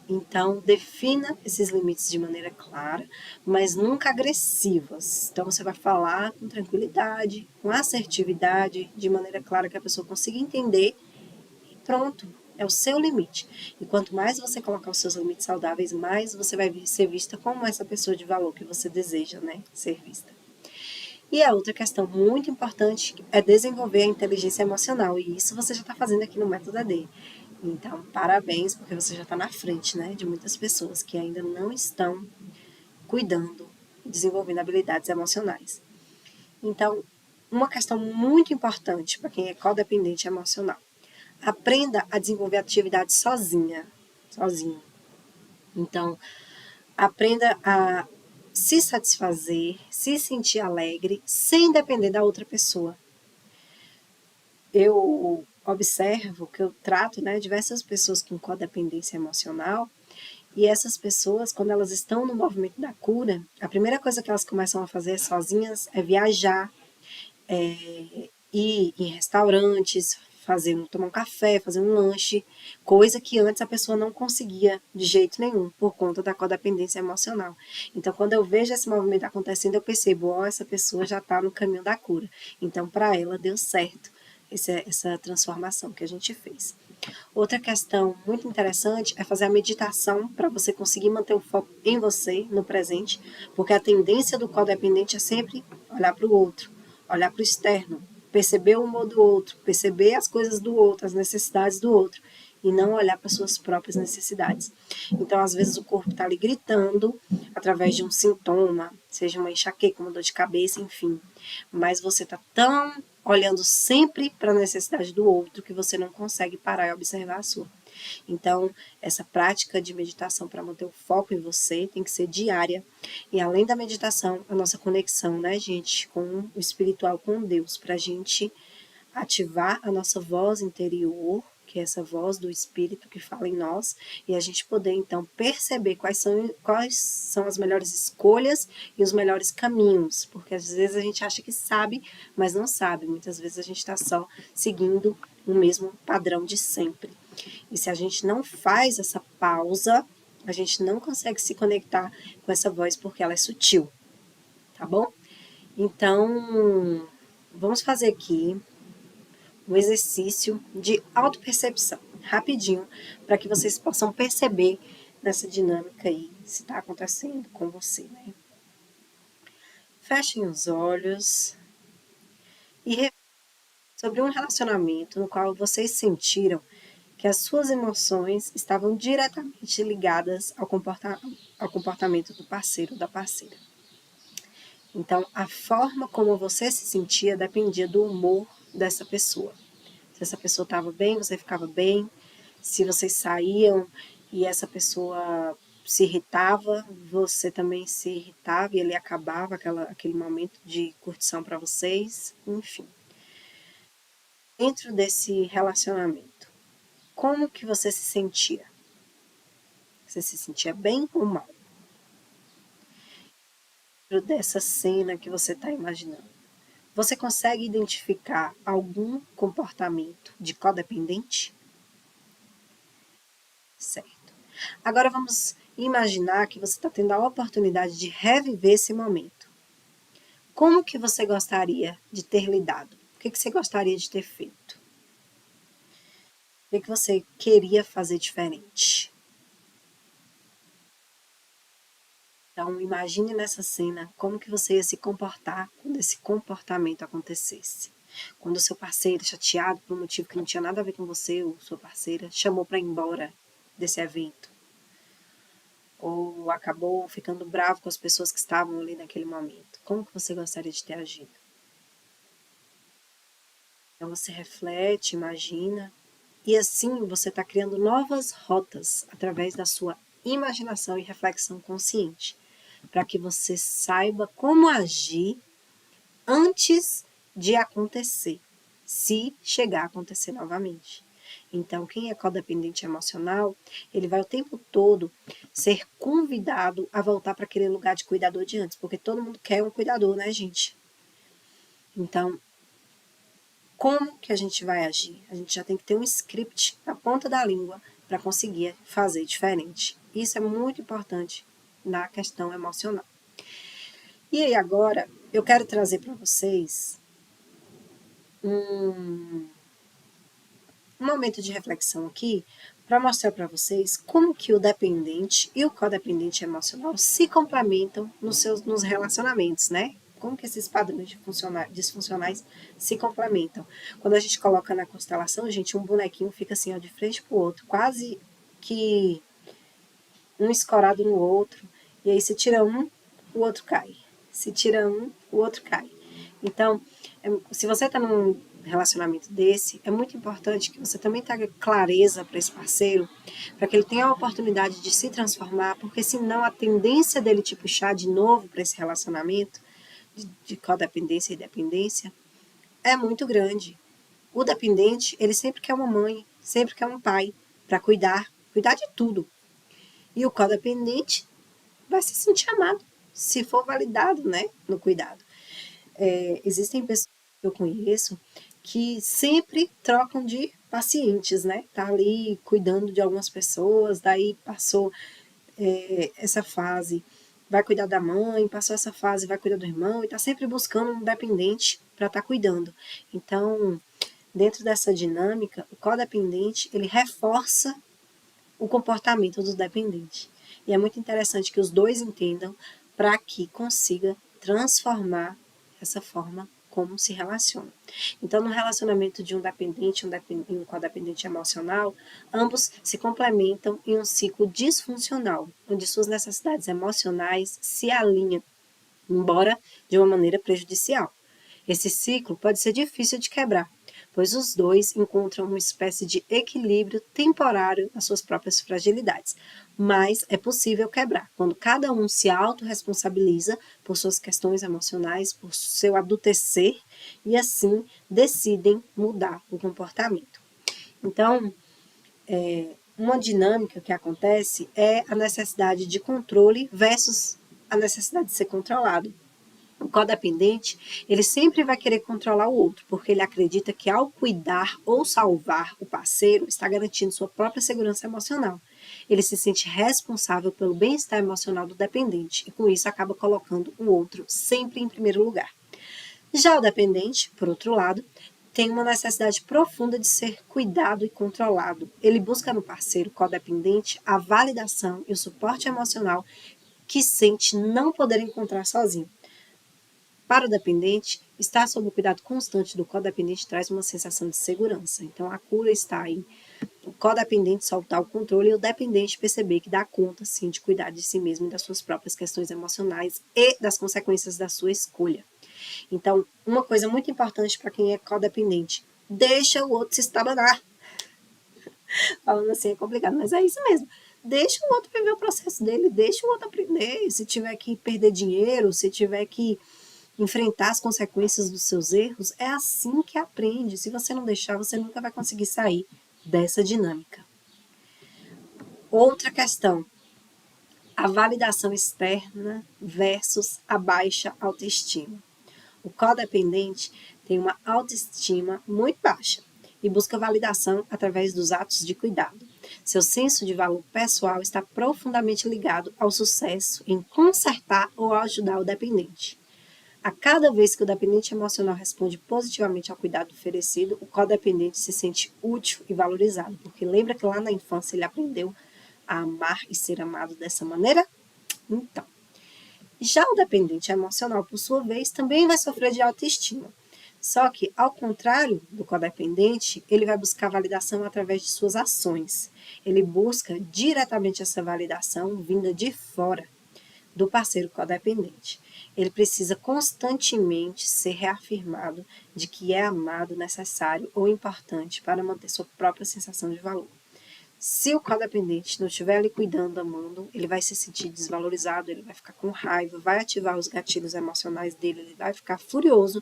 Então, defina esses limites de maneira clara, mas nunca agressivas. Então, você vai falar com tranquilidade, com assertividade, de maneira clara que a pessoa consiga entender e pronto. É o seu limite. E quanto mais você colocar os seus limites saudáveis, mais você vai ser vista como essa pessoa de valor que você deseja, né, ser vista. E a outra questão muito importante é desenvolver a inteligência emocional. E isso você já está fazendo aqui no Método AD. Então, parabéns, porque você já está na frente, né, de muitas pessoas que ainda não estão cuidando e desenvolvendo habilidades emocionais. Então, uma questão muito importante para quem é codependente emocional. Aprenda a desenvolver atividades sozinho. Então, aprenda a se satisfazer, se sentir alegre, sem depender da outra pessoa. Eu observo que eu trato, né, diversas pessoas com codependência emocional, e essas pessoas, quando elas estão no movimento da cura, a primeira coisa que elas começam a fazer sozinhas é viajar, ir em restaurantes, tomar um café, fazer um lanche, coisa que antes a pessoa não conseguia de jeito nenhum, por conta da codependência emocional. Então, quando eu vejo esse movimento acontecendo, eu percebo, essa pessoa já está no caminho da cura. Então, para ela, deu certo essa transformação que a gente fez. Outra questão muito interessante é fazer a meditação para você conseguir manter o foco em você, no presente, porque a tendência do codependente é sempre olhar para o outro, olhar para o externo, perceber o humor do outro, perceber as coisas do outro, as necessidades do outro, e não olhar para suas próprias necessidades. Então, às vezes, o corpo está ali gritando através de um sintoma, seja uma enxaqueca, uma dor de cabeça, enfim. Mas você está tão olhando sempre para a necessidade do outro que você não consegue parar e observar a sua. Então, essa prática de meditação para manter o foco em você tem que ser diária. E além da meditação, a nossa conexão, né, gente, com o espiritual, com Deus, para a gente ativar a nossa voz interior, que é essa voz do Espírito que fala em nós, e a gente poder, então, perceber quais são as melhores escolhas e os melhores caminhos, porque às vezes a gente acha que sabe, mas não sabe. Muitas vezes a gente está só seguindo o mesmo padrão de sempre. E se a gente não faz essa pausa, a gente não consegue se conectar com essa voz porque ela é sutil, tá bom? Então, vamos fazer aqui um exercício de autopercepção, rapidinho, para que vocês possam perceber nessa dinâmica aí, se está acontecendo com você, né? Fechem os olhos e refletam sobre um relacionamento no qual vocês sentiram que as suas emoções estavam diretamente ligadas ao comportamento do parceiro ou da parceira. Então, a forma como você se sentia dependia do humor dessa pessoa. Se essa pessoa estava bem, você ficava bem. Se vocês saíam e essa pessoa se irritava, você também se irritava e ele acabava aquele momento de curtição para vocês. Enfim, dentro desse relacionamento, como que você se sentia? Você se sentia bem ou mal? Dentro dessa cena que você está imaginando, você consegue identificar algum comportamento de codependente? Certo. Agora vamos imaginar que você está tendo a oportunidade de reviver esse momento. Como que você gostaria de ter lidado? O que você gostaria de ter feito? O que você queria fazer diferente? Então, imagine nessa cena como que você ia se comportar quando esse comportamento acontecesse. Quando o seu parceiro, chateado por um motivo que não tinha nada a ver com você ou sua parceira, chamou para ir embora desse evento. Ou acabou ficando bravo com as pessoas que estavam ali naquele momento. Como que você gostaria de ter agido? Então você reflete, imagina, e assim você está criando novas rotas através da sua imaginação e reflexão consciente, para que você saiba como agir antes de acontecer, se chegar a acontecer novamente. Então, quem é codependente emocional, ele vai o tempo todo ser convidado a voltar para aquele lugar de cuidador de antes, porque todo mundo quer um cuidador, né, gente? Então, como que a gente vai agir? A gente já tem que ter um script na ponta da língua para conseguir fazer diferente. Isso é muito importante na questão emocional. E aí agora eu quero trazer para vocês um momento de reflexão aqui para mostrar para vocês como que o dependente e o codependente emocional se complementam nos relacionamentos, né? Como que esses padrões disfuncionais se complementam. Quando a gente coloca na constelação, gente, um bonequinho fica assim, ó, de frente para o outro, quase que um escorado no outro, e aí se tira um, o outro cai. Se tira um, o outro cai. Então, se você está num relacionamento desse, é muito importante que você também traga clareza para esse parceiro, para que ele tenha a oportunidade de se transformar, porque senão a tendência dele te puxar de novo para esse relacionamento de codependência e dependência é muito grande. O dependente, ele sempre quer uma mãe, sempre quer um pai para cuidar de tudo. E o codependente vai se sentir amado, se for validado, né, no cuidado. Existem pessoas que eu conheço que sempre trocam de pacientes, né? Tá ali cuidando de algumas pessoas, daí passou essa fase, vai cuidar da mãe, passou essa fase, vai cuidar do irmão, e tá sempre buscando um dependente para estar cuidando. Então, dentro dessa dinâmica, o codependente, ele reforça o comportamento do dependente. E é muito interessante que os dois entendam para que consiga transformar essa forma como se relaciona. Então, no relacionamento de um dependente e um codependente emocional, ambos se complementam em um ciclo disfuncional, onde suas necessidades emocionais se alinham, embora de uma maneira prejudicial. Esse ciclo pode ser difícil de quebrar, pois os dois encontram uma espécie de equilíbrio temporário nas suas próprias fragilidades. Mas é possível quebrar quando cada um se autorresponsabiliza por suas questões emocionais, por seu adultecer e assim decidem mudar o comportamento. Então, uma dinâmica que acontece é a necessidade de controle versus a necessidade de ser controlado. O codependente, ele sempre vai querer controlar o outro, porque ele acredita que ao cuidar ou salvar o parceiro, está garantindo sua própria segurança emocional. Ele se sente responsável pelo bem-estar emocional do dependente e com isso acaba colocando o outro sempre em primeiro lugar. Já o dependente, por outro lado, tem uma necessidade profunda de ser cuidado e controlado. Ele busca no parceiro codependente a validação e o suporte emocional que sente não poder encontrar sozinho. Para o dependente, estar sob o cuidado constante do codependente traz uma sensação de segurança. Então, a cura está em o codependente soltar o controle e o dependente perceber que dá conta, sim, de cuidar de si mesmo e das suas próprias questões emocionais e das consequências da sua escolha. Então, uma coisa muito importante para quem é codependente, deixa o outro se estabanar. Falando assim é complicado, mas é isso mesmo. Deixa o outro viver o processo dele, deixa o outro aprender. Se tiver que perder dinheiro, se tiver que enfrentar as consequências dos seus erros, é assim que aprende. Se você não deixar, você nunca vai conseguir sair dessa dinâmica. Outra questão, a validação externa versus a baixa autoestima. O codependente tem uma autoestima muito baixa e busca validação através dos atos de cuidado. Seu senso de valor pessoal está profundamente ligado ao sucesso em consertar ou ajudar o dependente. A cada vez que o dependente emocional responde positivamente ao cuidado oferecido, o codependente se sente útil e valorizado, porque lembra que lá na infância ele aprendeu a amar e ser amado dessa maneira? Então, já o dependente emocional, por sua vez, também vai sofrer de autoestima. Só que, ao contrário do codependente, ele vai buscar validação através de suas ações. Ele busca diretamente essa validação vinda de fora do parceiro codependente. Ele precisa constantemente ser reafirmado de que é amado, necessário ou importante para manter sua própria sensação de valor. Se o codependente não estiver ali cuidando, amando, ele vai se sentir desvalorizado, ele vai ficar com raiva, vai ativar os gatilhos emocionais dele, ele vai ficar furioso,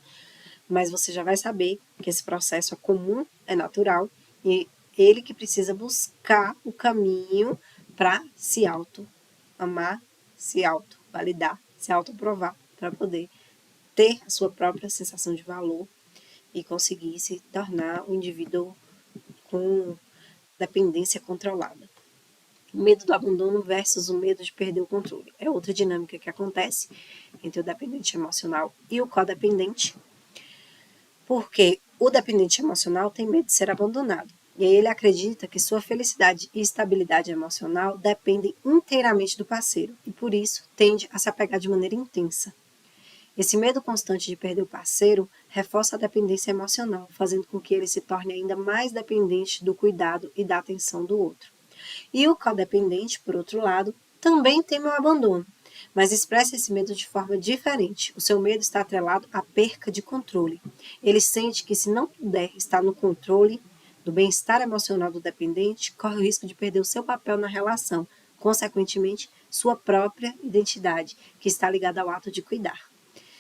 mas você já vai saber que esse processo é comum, é natural, e ele que precisa buscar o caminho para se auto-amar, se auto-validar, se auto-aprovar, para poder ter a sua própria sensação de valor e conseguir se tornar um indivíduo com dependência controlada. O medo do abandono versus o medo de perder o controle. É outra dinâmica que acontece entre o dependente emocional e o codependente, porque o dependente emocional tem medo de ser abandonado. E aí ele acredita que sua felicidade e estabilidade emocional dependem inteiramente do parceiro e, por isso, tende a se apegar de maneira intensa. Esse medo constante de perder o parceiro reforça a dependência emocional, fazendo com que ele se torne ainda mais dependente do cuidado e da atenção do outro. E o codependente, por outro lado, também teme o abandono, mas expressa esse medo de forma diferente. O seu medo está atrelado à perca de controle. Ele sente que, se não puder estar no controle do bem-estar emocional do dependente, corre o risco de perder o seu papel na relação, consequentemente, sua própria identidade, que está ligada ao ato de cuidar.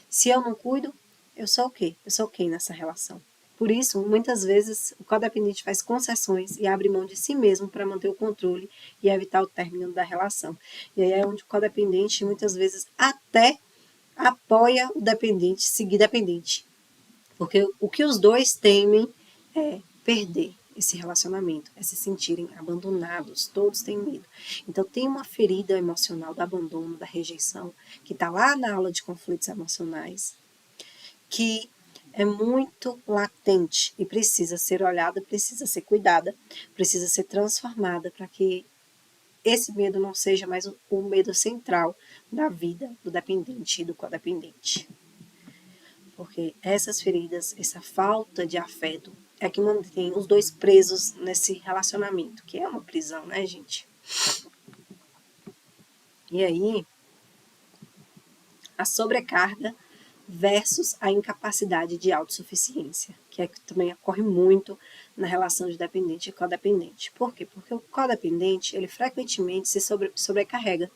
Se eu não cuido, eu sou o quê? Eu sou quem nessa relação? Por isso, muitas vezes, o codependente faz concessões e abre mão de si mesmo para manter o controle e evitar o término da relação. E aí é onde o codependente, muitas vezes, até apoia o dependente seguir dependente. Porque o que os dois temem é perder esse relacionamento, é se sentirem abandonados, todos têm medo. Então tem uma ferida emocional do abandono, da rejeição, que está lá na aula de conflitos emocionais, que é muito latente e precisa ser olhada, precisa ser cuidada, precisa ser transformada para que esse medo não seja mais o medo central da vida do dependente e do codependente. Porque essas feridas, essa falta de afeto, é que mantém os dois presos nesse relacionamento, que é uma prisão, né, gente? E aí, a sobrecarga versus a incapacidade de autossuficiência, que é que também ocorre muito na relação de dependente e codependente. Por quê? Porque o codependente, ele frequentemente se sobrecarrega,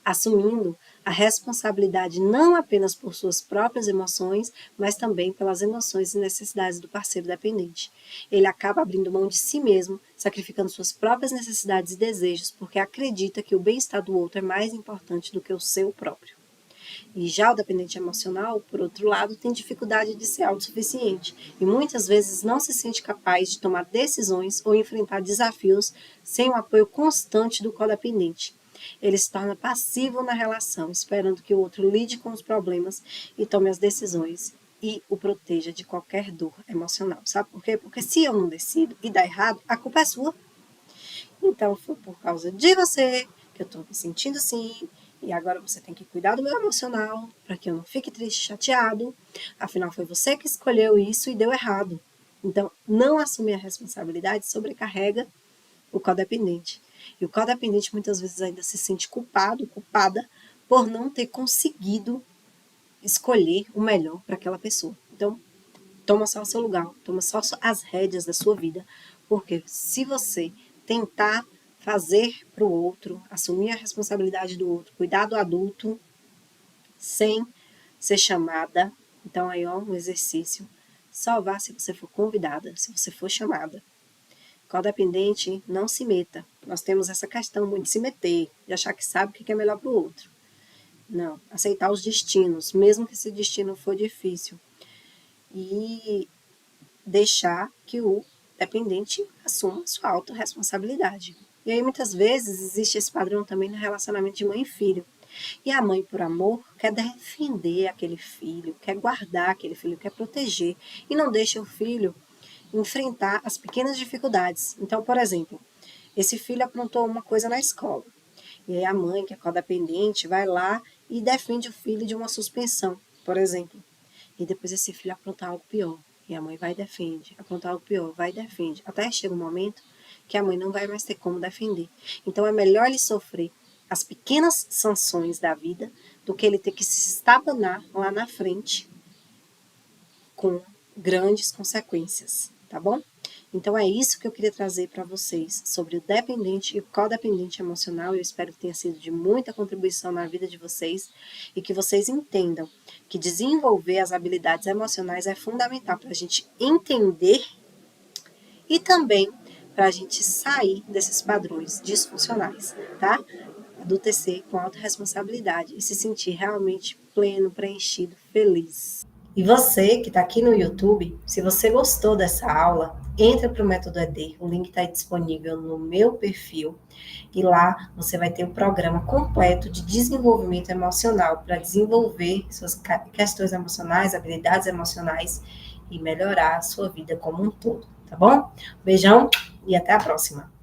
assumindo a responsabilidade não apenas por suas próprias emoções, mas também pelas emoções e necessidades do parceiro dependente. Ele acaba abrindo mão de si mesmo, sacrificando suas próprias necessidades e desejos, porque acredita que o bem-estar do outro é mais importante do que o seu próprio. E já o dependente emocional, por outro lado, tem dificuldade de ser autossuficiente e muitas vezes não se sente capaz de tomar decisões ou enfrentar desafios sem o apoio constante do codependente. Ele se torna passivo na relação, esperando que o outro lide com os problemas e tome as decisões, e o proteja de qualquer dor emocional. Sabe por quê? Porque se eu não decido e dá errado, a culpa é sua. Então, foi por causa de você que eu estou me sentindo assim, e agora você tem que cuidar do meu emocional, para que eu não fique triste, chateado. Afinal, foi você que escolheu isso e deu errado. Então, não assumir a responsabilidade sobrecarrega o codependente. E o codependente muitas vezes ainda se sente culpado, culpada, por não ter conseguido escolher o melhor para aquela pessoa. Então, toma só o seu lugar, toma só as rédeas da sua vida, porque se você tentar fazer para o outro, assumir a responsabilidade do outro, cuidar do adulto, sem ser chamada, então aí ó, um exercício, só vá se você for convidada, se você for chamada. Codependente, não se meta. Nós temos essa questão muito de se meter, de achar que sabe o que é melhor para o outro. Não, aceitar os destinos, mesmo que esse destino for difícil. E deixar que o dependente assuma sua autorresponsabilidade. E aí, muitas vezes, existe esse padrão também no relacionamento de mãe e filho. E a mãe, por amor, quer defender aquele filho, quer guardar aquele filho, quer proteger, e não deixa o filho enfrentar as pequenas dificuldades. Então, por exemplo, esse filho aprontou uma coisa na escola. E aí a mãe, que é codependente, vai lá e defende o filho de uma suspensão, por exemplo. E depois esse filho aprontar algo pior. E a mãe vai e defende, aprontar algo pior, vai e defende. Até chega um momento que a mãe não vai mais ter como defender. Então é melhor ele sofrer as pequenas sanções da vida do que ele ter que se estabanar lá na frente com grandes consequências, tá bom? Então é isso que eu queria trazer para vocês sobre o dependente e o codependente emocional. Eu espero que tenha sido de muita contribuição na vida de vocês e que vocês entendam que desenvolver as habilidades emocionais é fundamental para a gente entender e também para a gente sair desses padrões disfuncionais, tá? Adultecer com autorresponsabilidade e se sentir realmente pleno, preenchido, feliz. E você que está aqui no YouTube, se você gostou dessa aula, entra para o Método ED, o link está disponível no meu perfil, e lá você vai ter o programa completo de desenvolvimento emocional para desenvolver suas questões emocionais, habilidades emocionais e melhorar a sua vida como um todo, tá bom? Beijão e até a próxima!